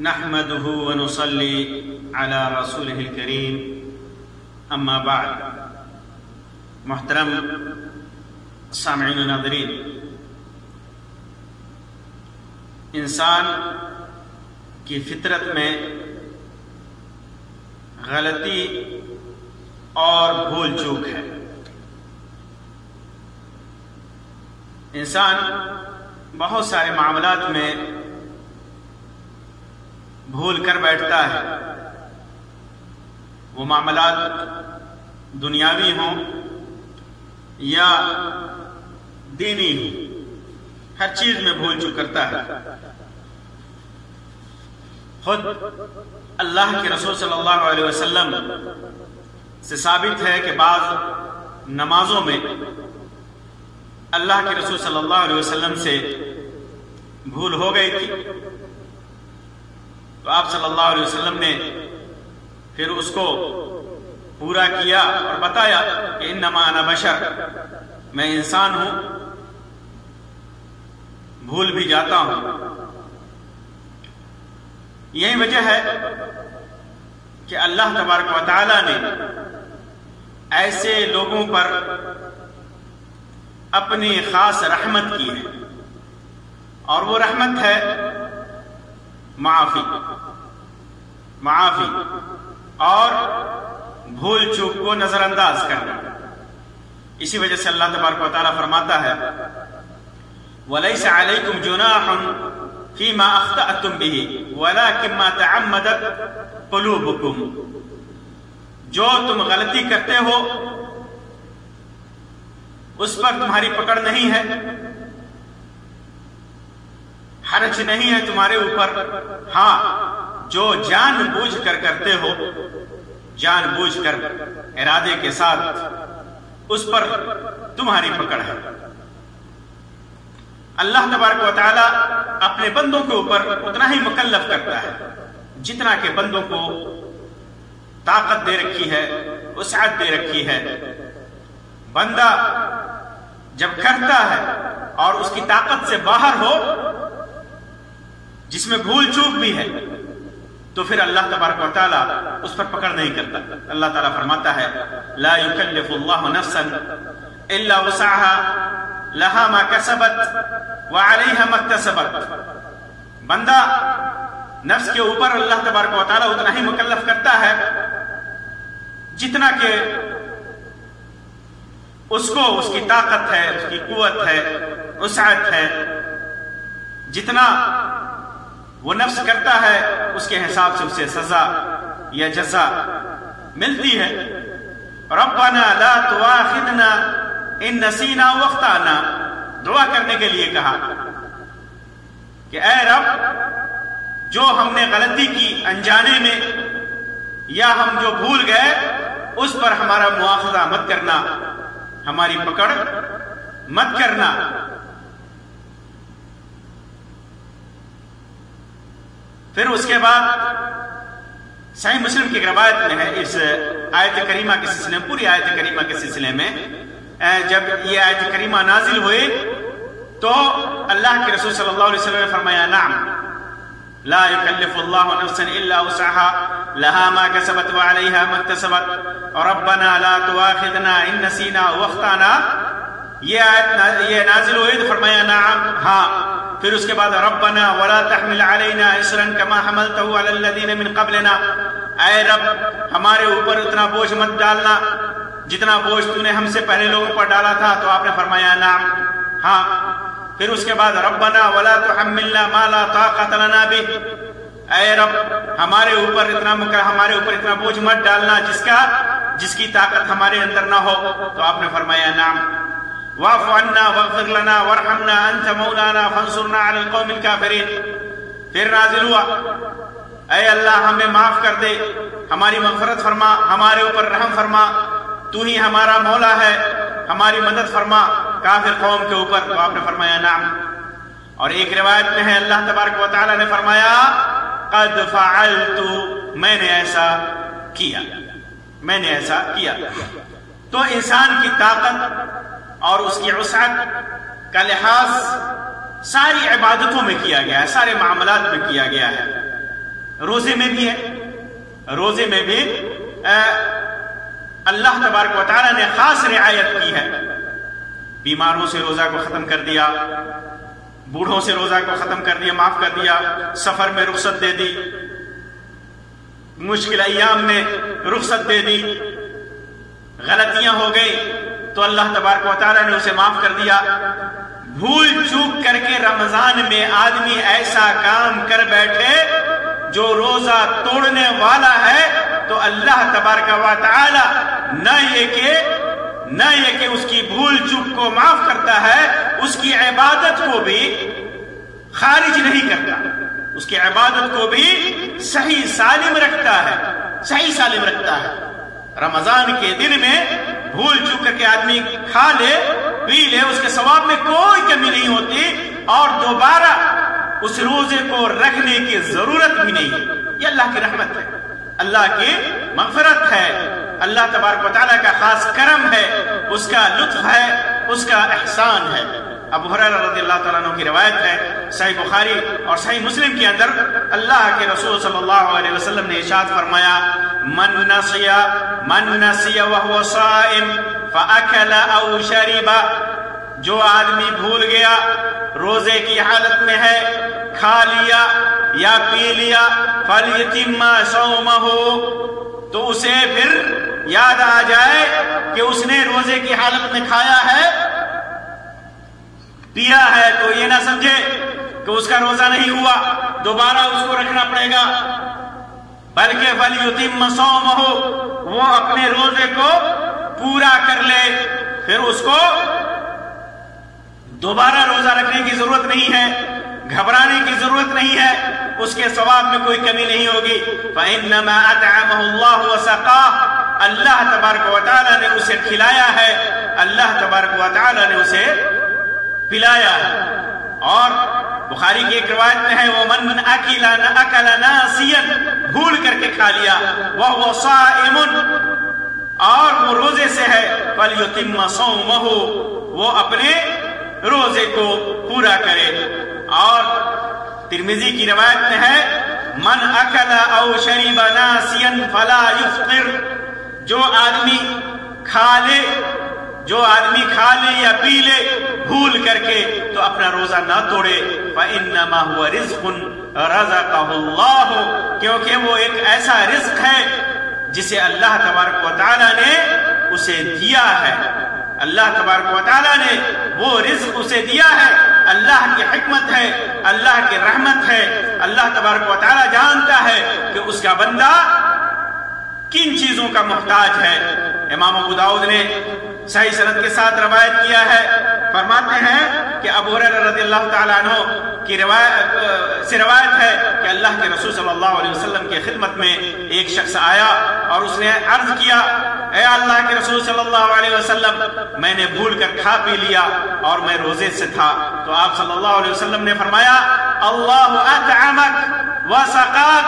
نحمده ونصلي على رسوله الكريم اما بعد. محترم سامعین و ناظرین، انسان کی فطرت میں غلطی اور بھول چوک ہے. انسان بہت سارے معاملات میں بھول کر بیٹھتا ہے. وہ معاملات دنیاوی ہوں یا دینی ہوں، ہر چیز میں بھول چوک کرتا ہے. خود اللہ کے رسول صلی اللہ علیہ وسلم سے ثابت ہے کہ بعض نمازوں میں اللہ کے رسول صلی اللہ علیہ وسلم سے بھول ہو گئی تھی، تو آپ صلی اللہ علیہ وسلم نے پھر اس کو پورا کیا اور بتایا کہ انما انا بشر، میں انسان ہوں، بھول بھی جاتا ہوں. یہی وجہ ہے کہ اللہ تبارک و تعالی نے ایسے لوگوں پر اپنی خاص رحمت کی ہے، اور وہ رحمت ہے معافی اور بھول چوک کو نظر انداز کرنا. اسی وجہ سے اللہ تبارک و تعالیٰ فرماتا ہے وَلَيْسَ عَلَيْكُمْ جُنَاحٌ فِي مَا أَخْطَأْتُمْ بِهِ وَلَكِنْ مَا تَعَمَّدَتْ قُلُوبُكُمْ. جو تم غلطی کرتے ہو اس پر تمہاری پکڑ نہیں ہے، حرج نہیں ہے تمہارے اوپر. ہاں، جو جان بوجھ کر کرتے ہو، جان بوجھ کر ارادے کے ساتھ، اس پر تمہاری پکڑ ہے. اللہ تبارک و تعالی اپنے بندوں کے اوپر اتنا ہی مکلف کرتا ہے جتنا کہ بندوں کو طاقت دے رکھی ہے، وسعت دے رکھی ہے. بندہ جب کرتا ہے اور اس کی طاقت سے باہر ہو، جس میں بھول چوک بھی ہے، تو پھر اللہ تبارک و تعالیٰ اس پر پکڑ نہیں کرتا. اللہ تعالیٰ فرماتا ہے لا یکلف اللہ نفسا الا وسعها لها ما کسبت وعلیها ما اکتسبت. بندہ نفس کے اوپر اللہ تبارک و تعالیٰ اتنا ہی مکلف کرتا ہے جتنا کہ اس کو اس کی طاقت ہے، اس کی قوت ہے، وسعت ہے. جتنا وہ نفس کرتا ہے اس کے حساب سے اسے سزا یا جزا ملتی ہے. ربنا لا تواخذنا ان نسینا واخطانا، دعا کرنے کے لیے کہا کہ اے رب، جو ہم نے غلطی کی انجانے میں یا ہم جو بھول گئے اس پر ہمارا مواخذہ مت کرنا، ہماری پکڑ مت کرنا. پھر اس کے بعد صحیح مسلم کی روایت میں ہے، اس آیت کریمہ کے سلسلے میں، پوری آیت کریمہ کے سلسلے میں، جب یہ آیت کریمہ نازل ہوئی تو اللہ کے رسول صلی اللہ علیہ وسلم نے فرمایا نعم لا یکلف اللہ نفسا الا وسعها لها ما کسبت وعلیها ما اکتسبت ربنا لا تواخذنا ان نسینا واخطانا. یہ آیت یہ نازل ہوئی تو فرمایا نعم، ہاں. پھر اس کے بعد ربنا ولا تحمل علينا اسرا كما حملته على الذين من قبلنا، اے رب ہمارے اوپر اتنا بوجھ مت ڈالنا جتنا بوجھ تو نے ہم سے پہلے لوگوں پر ڈالا تھا. تو آپ نے فرمایا نعم، ہاں. پھر اس کے بعد ربنا ولا تحملنا ما لا طاقة لنا به، اے رب ہمارے اوپر اتنا بوجھ مت ڈالنا جس کی طاقت ہمارے اندر نہ ہو. تو آپ نے فرمایا نعم. واعف عنا واغفر لنا وارحمنا انت مولانا فانصرنا على القوم الكافرين. پھر نازل ہوا اے اللہ ہمیں معاف کر دے، ہماری مغفرت فرما، ہمارے اوپر رحم فرما، تو ہی ہمارا مولا ہے، ہماری مدد فرما کافر قوم کے اوپر. تو آپ نے فرمایا نعم. اور ایک روایت میں ہے اللہ تبارک و تعالی نے فرمایا قد فعلت، میں نے ایسا کیا. تو انسان کی طاقت اور اس کی وسعت کا لحاظ ساری عبادتوں میں کیا گیا ہے، سارے معاملات میں کیا گیا ہے. روزے میں بھی ہے. روزے میں بھی اللہ تبارک و تعالیٰ نے خاص رعایت کی ہے. بیماروں سے روزہ کو ختم کر دیا، بوڑھوں سے روزہ کو ختم کر دیا، معاف کر دیا، سفر میں رخصت دے دی، مشکل ایام میں رخصت دے دی، غلطیاں ہو گئی تو اللہ تبارک و تعالیٰ نے اسے معاف کر دیا. بھول چوک کر کے رمضان میں آدمی ایسا کام کر بیٹھے جو روزہ توڑنے والا ہے تو اللہ تبارک و تعالیٰ نہ یہ کہ اس کی بھول چوک کو معاف کرتا ہے، اس کی عبادت کو بھی خارج نہیں کرتا، اس کی عبادت کو بھی صحیح سالم رکھتا ہے. رمضان کے دن میں بھول چوک کر کے آدمی کھا لے پی لے، اس کے ثواب میں کوئی کمی نہیں ہوتی اور دوبارہ اس روزے کو رکھنے کی ضرورت بھی نہیں ہے. یہ اللہ کی رحمت ہے، اللہ کی مغفرت ہے، اللہ تبارک و تعالیٰ کا خاص کرم ہے، اس کا لطف ہے، اس کا احسان ہے. ابو ہریرہ رضی اللہ تعالیٰ عنہ کی روایت ہے، صحیح بخاری اور صحیح مسلم کے اندر اللہ کے رسول صلی اللہ علیہ وسلم نے ارشاد فرمایا، من نسی وهو صائم فاکل او شرب، جو آدمی بھول گیا روزے کی حالت میں ہے، کھا لیا یا پی لیا، فلیتم صومہ، تو اسے پھر یاد آ جائے کہ اس نے روزے کی حالت میں کھایا ہے پیا ہے، تو یہ نہ سمجھے کہ اس کا روزہ نہیں ہوا، دوبارہ اس کو رکھنا پڑے گا، بلکہ فلیتم صومہ، وہ اپنے روزے کو پورا کر لے، پھر اس کو دوبارہ روزہ رکھنے کی ضرورت نہیں ہے، گھبرانے کی ضرورت نہیں ہے، اس کے ثواب میں کوئی کمی نہیں ہوگی. فإنما أطعمه الله وسقاه، اللہ تبارک و تعالیٰ نے اسے کھلایا ہے، اللہ تبارک و تعالیٰ نے اسے پلایا ہے. اور بخاری کی ایک روایت میں ہے، وَمَنْ أَكَلَ نَاسِيًا، بھول کر کے کھا لیا، وَهُوَ صَائِمٌ، اور وہ روزے سے ہے، فَلْيُتِمَّ صَوْمَهُ، وہ اپنے روزے کو پورا کرے. اور ترمذی کی روایت میں ہے، من اکل او شرب ناسیا فلا یفطر، جو آدمی کھا لے یا پی لے بھول کر کے تو اپنا روزہ نہ توڑے. فإنما هو رزق رزقه اللہ، کیونکہ وہ ایک ایسا رزق ہے جسے اللہ تبارک و تعالیٰ نے اسے دیا ہے، اللہ تبارک و تعالیٰ نے وہ رزق اسے دیا ہے. اللہ کی حکمت ہے، اللہ کی رحمت ہے، اللہ تبارک و تعالیٰ جانتا ہے کہ اس کا بندہ کن چیزوں کا محتاج ہے. امام ابو داؤد نے صحیح سند کے ساتھ روایت کیا ہے، فرماتے ہیں کہ ابو ہریرہ رضی اللہ تعالیٰ عنہ کی روایت ہے کہ اللہ کے رسول صلی اللہ علیہ وسلم کی خدمت میں ایک شخص آیا اور اس نے عرض کیا، اے اللہ کے رسول صلی اللہ علیہ وسلم، میں نے بھول کر کھا پی لیا اور میں روزے سے تھا. تو آپ صلی اللہ علیہ وسلم نے فرمایا، اللہ اطعمک وسقاک،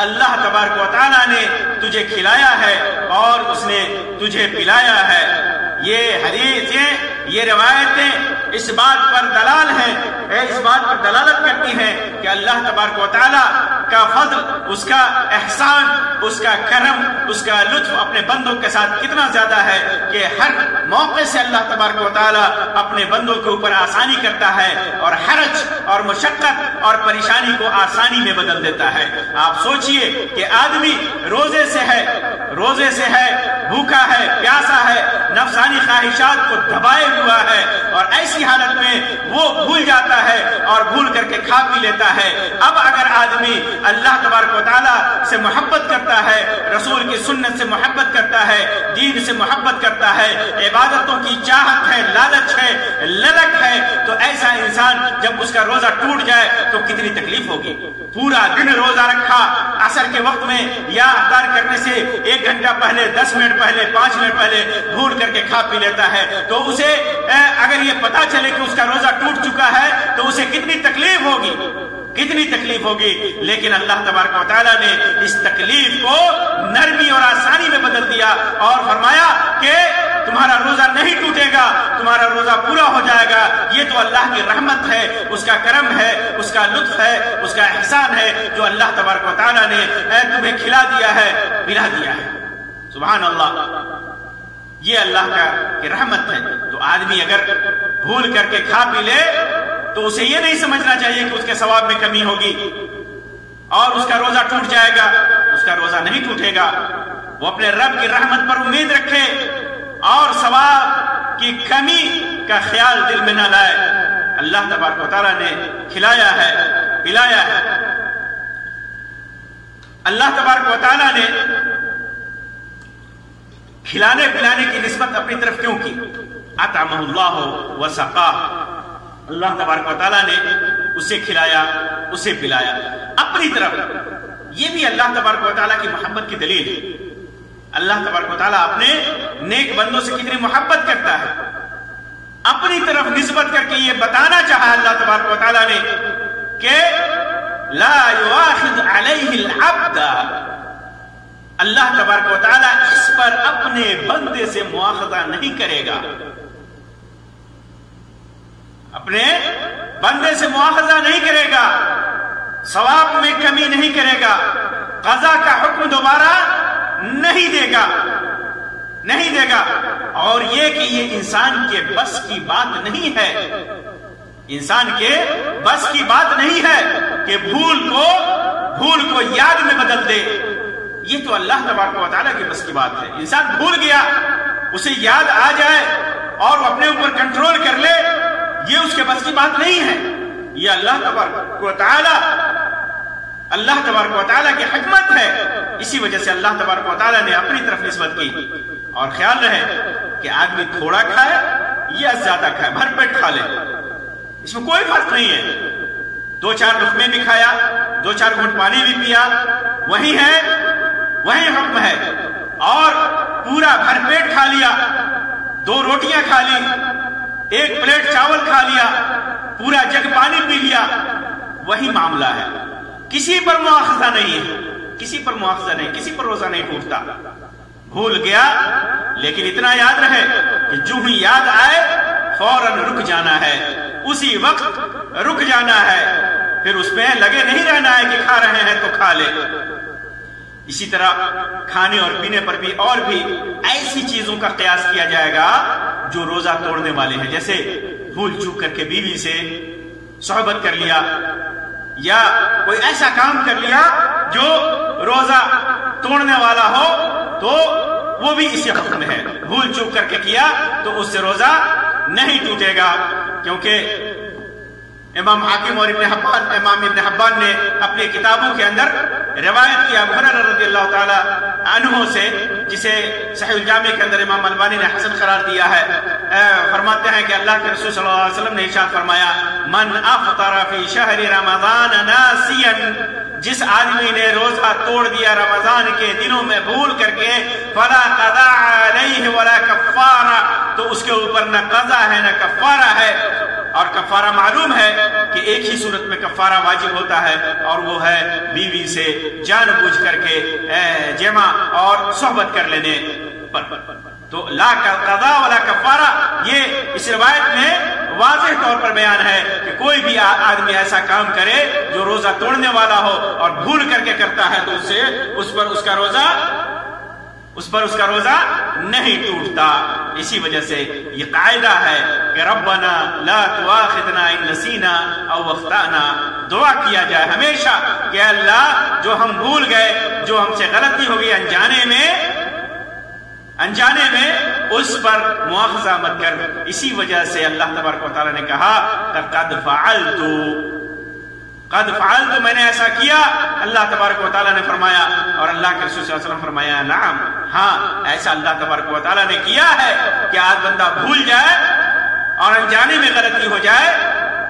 اللہ تبارک و تعالیٰ نے تجھے کھلایا ہے اور اس نے تجھے پلایا ہے. یہ حدیثیں، یہ روایتیں اس بات پر دلال ہیں، اس بات پر دلالت کرتی ہیں کہ اللہ تبارک و تعالیٰ کا فضل، اس کا احسان، اس کا کرم، اس کا لطف اپنے بندوں کے ساتھ کتنا زیادہ ہے کہ ہر موقع سے اللہ تبارک و تعالیٰ اپنے بندوں کے اوپر آسانی کرتا ہے اور حرج اور مشقت اور پریشانی کو آسانی میں بدل دیتا ہے. آپ سوچئے کہ آدمی روزے سے ہے، بھوکا ہے، پیاسا ہے، نفسانی خواہشات کو دبائے ہوا ہے، اور ایسی حالت میں وہ بھول جاتا ہے اور بھول کر کے کھا پی لیتا ہے. اب اگر آدمی اللہ تبارک و تعالیٰ سے محبت کرتا ہے، رسول کی سنت سے محبت کرتا ہے، دین سے محبت کرتا ہے، عبادتوں کی چاہت ہے، لالچ ہے، للک ہے، تو ایسا انسان جب اس کا روزہ ٹوٹ جائے تو کتنی تکلیف ہوگی. پورا دن روزہ رکھا، عصر کے وقت میں یا افطار کرنے سے 1 گھنٹہ پہلے، 10 منٹ پہلے، 5 منٹ پہلے بھول کر کے کھا پی لیتا ہے، تو اسے اگر یہ پتا چلے کہ اس کا روزہ ٹوٹ چکا ہے تو اسے کتنی تکلیف ہوگی. کتنی تکلیف ہوگی، لیکن اللہ تبارک و تعالیٰ نے اس تکلیف کو نرمی اور آسانی میں بدل دیا اور فرمایا کہ تمہارا روزہ نہیں ٹوٹے گا، تمہارا روزہ پورا ہو جائے گا۔ یہ تو اللہ کی رحمت ہے، اس کا کرم ہے، اس کا لطف ہے، اس کا احسان ہے جو اللہ تبارک و تعالیٰ نے تمہیں کھلا دیا ہے، پلا دیا ہے۔ سبحان اللہ، یہ اللہ کی رحمت ہے۔ تو آدمی اگر بھول کر کے کھا پی لے تو اسے یہ نہیں سمجھنا چاہیے کہ اس کے ثواب میں کمی ہوگی اور اس کا روزہ ٹوٹ جائے گا۔ اس کا روزہ نہیں ٹوٹے گا، وہ اپنے رب کی رحمت پر امید رکھے اور ثواب کی کمی کا خیال دل میں نہ لائے۔ اللہ تبارک و تعالیٰ نے کھلایا ہے، پلایا ہے۔ اللہ تبارک و تعالیٰ نے کھلانے پلانے کی نسبت اپنی طرف کیوں کی؟ اطعمہ اللہ وسقاہ، اللہ تبارک و تعالیٰ نے اسے کھلایا، اسے پلایا اپنی طرف۔ یہ بھی اللہ تبارک و تعالیٰ کی محبت کی دلیل ہے۔ اللہ تبارک و تعالیٰ اپنے نیک بندوں سے کتنی محبت کرتا ہے، اپنی طرف نسبت کر کے یہ بتانا چاہا اللہ تبارک و تعالیٰ نے کہ لا یؤاخذ علیہ العبد، اللہ تبارک و تعالیٰ اس پر اپنے بندے سے مواخذہ نہیں کرے گا، اپنے بندے سے مواخذہ نہیں کرے گا، ثواب میں کمی نہیں کرے گا، قضا کا حکم دوبارہ نہیں دے گا، نہیں دے گا۔ اور یہ کہ یہ انسان کے بس کی بات نہیں ہے، انسان کے بس کی بات نہیں ہے کہ بھول کو یاد میں بدل دے۔ یہ تو اللہ تبارک و تعالیٰ کے بس کی بات ہے۔ انسان بھول گیا، اسے یاد آ جائے اور وہ اپنے اوپر کنٹرول کر لے، یہ اس کے بس کی بات نہیں ہے۔ یہ اللہ تبارک و تعالیٰ کی حکمت ہے۔ اسی وجہ سے اللہ تبارک و تعالیٰ نے اپنی طرف نسبت کی۔ اور خیال رہے کہ آدمی تھوڑا کھائے یا زیادہ کھائے، بھر پیٹ کھا لے، اس میں کوئی فرق نہیں ہے۔ 2-4 لقمے بھی کھایا، 2-4 گھونٹ پانی بھی پیا، وہی ہے، وہی حکم ہے۔ اور پورا بھر پیٹ کھا لیا، 2 روٹیاں کھا لی، 1 پلیٹ چاول کھا لیا، پورا جگ پانی پی لیا، وہی معاملہ ہے۔ کسی پر مواخذہ نہیں ہے، کسی پر مواخذہ نہیں، کسی پر روزہ نہیں ٹوٹتا۔ بھول گیا، لیکن اتنا یاد رہے کہ جو ہی یاد آئے فوراً رک جانا ہے، اسی وقت رک جانا ہے، پھر اس پہ لگے نہیں رہنا ہے کہ کھا رہے ہیں تو کھا لے۔ اسی طرح کھانے اور پینے پر بھی اور بھی ایسی چیزوں کا قیاس کیا جائے گا جو روزہ توڑنے والے ہیں، جیسے بھول چوک کر کے بیوی سے صحبت کر لیا یا کوئی ایسا کام کر لیا جو روزہ توڑنے والا ہو، تو وہ بھی اسی حکم میں ہے۔ بھول چوک کر کے کیا تو اس سے روزہ نہیں ٹوٹے گا، کیونکہ امام حاکم اور امام ابن حبان نے اپنی کتابوں کے اندر روایت کیا ابو ہریرہ رضی اللہ تعالی عنہ سے، جسے صحیح الجامع کے اندر امام البانی نے حسن قرار دیا ہے۔ فرماتے ہیں کہ اللہ کے رسول صلی اللہ علیہ وسلم نے ارشاد فرمایا، من افطر فی شہر رمضان ناسیا، جس آدمی نے روزہ توڑ دیا رمضان کے دنوں میں بھول کر کے، فلا قضا علیہ ولا کفارہ، تو اس کے اوپر نہ قضا ہے نہ کفارہ ہے۔ اور کفارہ معلوم ہے کہ ایک ہی صورت میں کفارہ واجب ہوتا ہے، اور وہ ہے بیوی سے جان بوجھ کر کے جمع اور صحبت کر لینے پر۔ تو لا قضا ولا کفارہ، یہ اس روایت میں واضح طور پر بیان ہے کہ کوئی بھی آدمی ایسا کام کرے جو روزہ توڑنے والا ہو اور بھول کر کے کرتا ہے تو اس پر اس کا روزہ نہیں ٹوٹتا۔ اسی وجہ سے یہ قاعدہ ہے کہ ربنا لا تؤاخذنا ان نسینا او اخطأنا، دعا کیا جائے ہمیشہ کہ اللہ جو ہم بھول گئے، جو ہم سے غلطی ہو گئی انجانے میں اس پر مواخذہ مت کر۔ اسی وجہ سے اللہ تبارک و تعالیٰ نے کہا قد فعلت، میں نے ایسا کیا، اللہ تبارک و تعالیٰ نے فرمایا، اور اللہ کے رسول صلی اللہ علیہ وسلم فرمایا نعم، ہاں ایسا اللہ تبارک و تعالیٰ نے کیا ہے کہ آج بندہ بھول جائے اور انجانے میں غلطی ہو جائے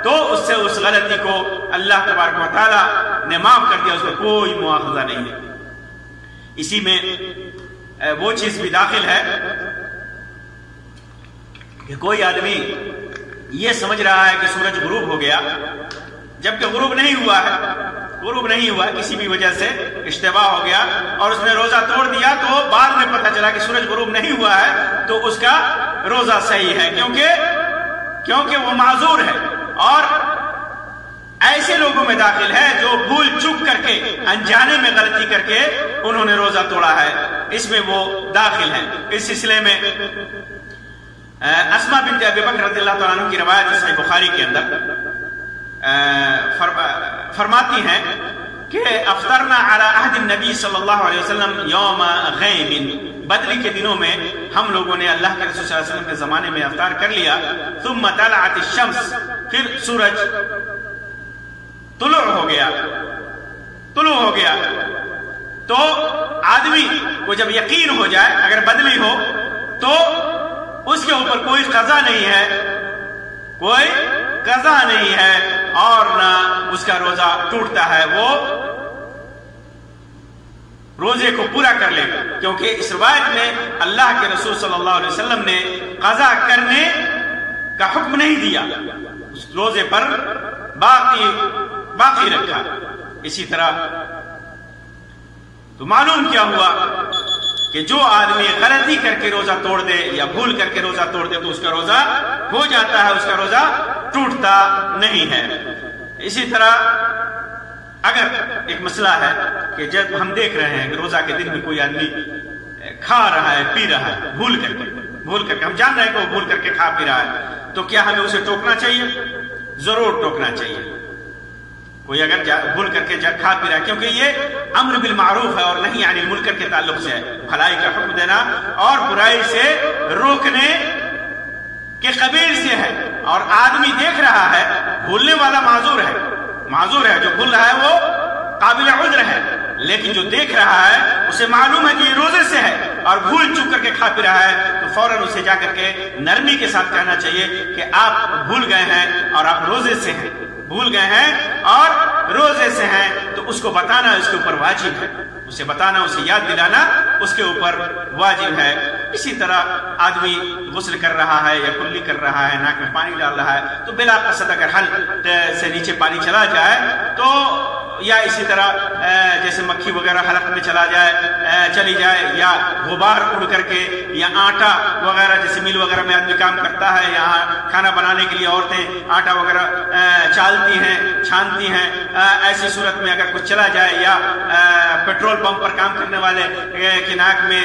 تو اس سے اس غلطی کو اللہ تبارک و تعالیٰ نے معاف کر دیا، اس میں کوئی مواخذہ نہیں ہے۔ اسی میں وہ چیز بھی داخل ہے کہ کوئی آدمی یہ سمجھ رہا ہے کہ سورج غروب ہو گیا، جبکہ غروب نہیں ہوا ہے، غروب نہیں ہوا، کسی بھی وجہ سے اشتباہ ہو گیا اور اس نے روزہ توڑ دیا، تو بعد میں پتہ چلا کہ سورج غروب نہیں ہوا ہے، تو اس کا روزہ صحیح ہے، کیونکہ وہ معذور ہے اور ایسے لوگوں میں داخل ہے جو بھول چوک کر کے، انجانے میں غلطی کر کے انہوں نے روزہ توڑا ہے، اس میں وہ داخل ہیں۔ اس سلسلے میں اسماء بنت ابی بکر رضی اللہ تعالیٰ عنہ کی روایت صحیح بخاری کے اندر فرماتی ہیں کہ افطرنا علی عہد النبی صلی اللہ علیہ وسلم یوم غیم، بدری کے دنوں میں ہم لوگوں نے اللہ کے رسول صلی اللہ علیہ وسلم کے زمانے میں افطار کر لیا۔ ثم طلعت الشمس، پھر سورج طلوع ہو گیا تو آدمی کو جب یقین ہو جائے اگر بدلی ہو تو اس کے اوپر کوئی قضا نہیں ہے اور نہ اس کا روزہ ٹوٹتا ہے، وہ روزے کو پورا کر لے گا، کیونکہ اس روایت میں اللہ کے رسول صلی اللہ علیہ وسلم نے قضا کرنے کا حکم نہیں دیا، اس روزے پر باقی رکھا۔ اسی طرح تو معلوم کیا ہوا کہ جو آدمی غلطی کر کے روزہ توڑ دے یا بھول کر کے روزہ توڑ دے تو اس کا روزہ ہو جاتا ہے، اس کا روزہ ٹوٹتا نہیں ہے۔ اسی طرح اگر ایک مسئلہ ہے کہ جب ہم دیکھ رہے ہیں کہ روزہ کے دن میں کوئی آدمی کھا رہا ہے، پی رہا ہے، بھول کر کے ہم جان رہے ہیں کہ وہ بھول کر کے کھا پی رہا ہے، تو کیا ہمیں اسے ٹوکنا چاہیے؟ ضرور ٹوکنا چاہیے۔ کوئی اگر بھول کر کے کھا پی رہا ہے، کیونکہ یہ امر بالمعروف ہے اور نہیں عن المنکر کے تعلق سے ہے، بھلائی کا حکم دینا اور برائی سے روکنے کے قبیل سے ہے، اور آدمی دیکھ رہا ہے، بھولنے والا معذور ہے، جو بھول رہا ہے وہ قابل عذر ہے، لیکن جو دیکھ رہا ہے اسے معلوم ہے کہ یہ روزے سے ہے اور بھول چک کر کے کھا پی رہا ہے، تو فوراً اسے جا کر کے نرمی کے ساتھ کہنا چاہیے کہ آپ بھول گئے ہیں اور آپ روزے سے ہیں، تو اس کو بتانا اس کے اوپر واجب ہے، اسے بتانا، اسے یاد دلانا اس کے اوپر واجب ہے۔ اسی طرح آدمی غسل کر رہا ہے یا کلی کر رہا ہے، ناک میں پانی ڈال رہا ہے، تو بلا قصد اگر حلق سے نیچے پانی چلا جائے تو، یا اسی طرح جیسے مکھی وغیرہ حلق میں چلی جائے، یا غبار اڑ کر کے، یا آٹا وغیرہ جیسے مل وغیرہ میں آدمی کام کرتا ہے، یہاں کھانا بنانے کے لیے عورتیں آٹا وغیرہ چالتی ہیں، چھانتی ہیں، ایسی صورت میں اگر کچھ چلا جائے، یا پیٹرول پمپ پر کام کرنے والے کے ناک میں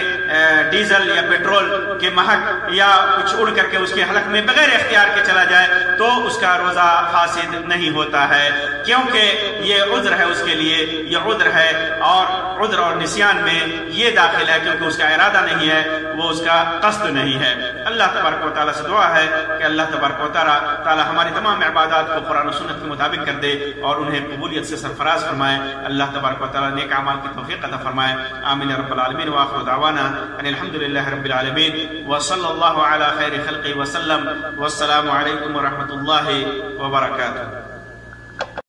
ڈیزل یا پیٹرول کے مہک یا کچھ اڑ کر کے اس کے حلق میں بغیر اختیار کے چلا جائے تو اس کا روزہ فاسد نہیں ہوتا ہے، کیونکہ یہ عذر ہے اس کے لیے، یہ عذر ہے، اور عذر اور نسیان میں یہ داخل ہے کیونکہ اس کا ارادہ نہیں ہے، وہ اس کا قصد نہیں ہے۔ اللہ تبارک و تعالیٰ سے دعا ہے کہ اللہ تبارک و تعالیٰ ہماری تمام عبادات کو قرآن و سنت کے مطابق کر دے اور انہیں قبولیت سے سرفراز فرمائے۔ اللہ تبارک و تعالیٰ نیک اعمال کی توفیق عطا فرمائے۔ آمین رب العالمین، وآخر دعوانا ان الحمد للہ رب العالمین، وصلی اللہ علی خیر خلقہ وسلم، والسلام علیکم ورحمۃ اللہ وبرکاتہ۔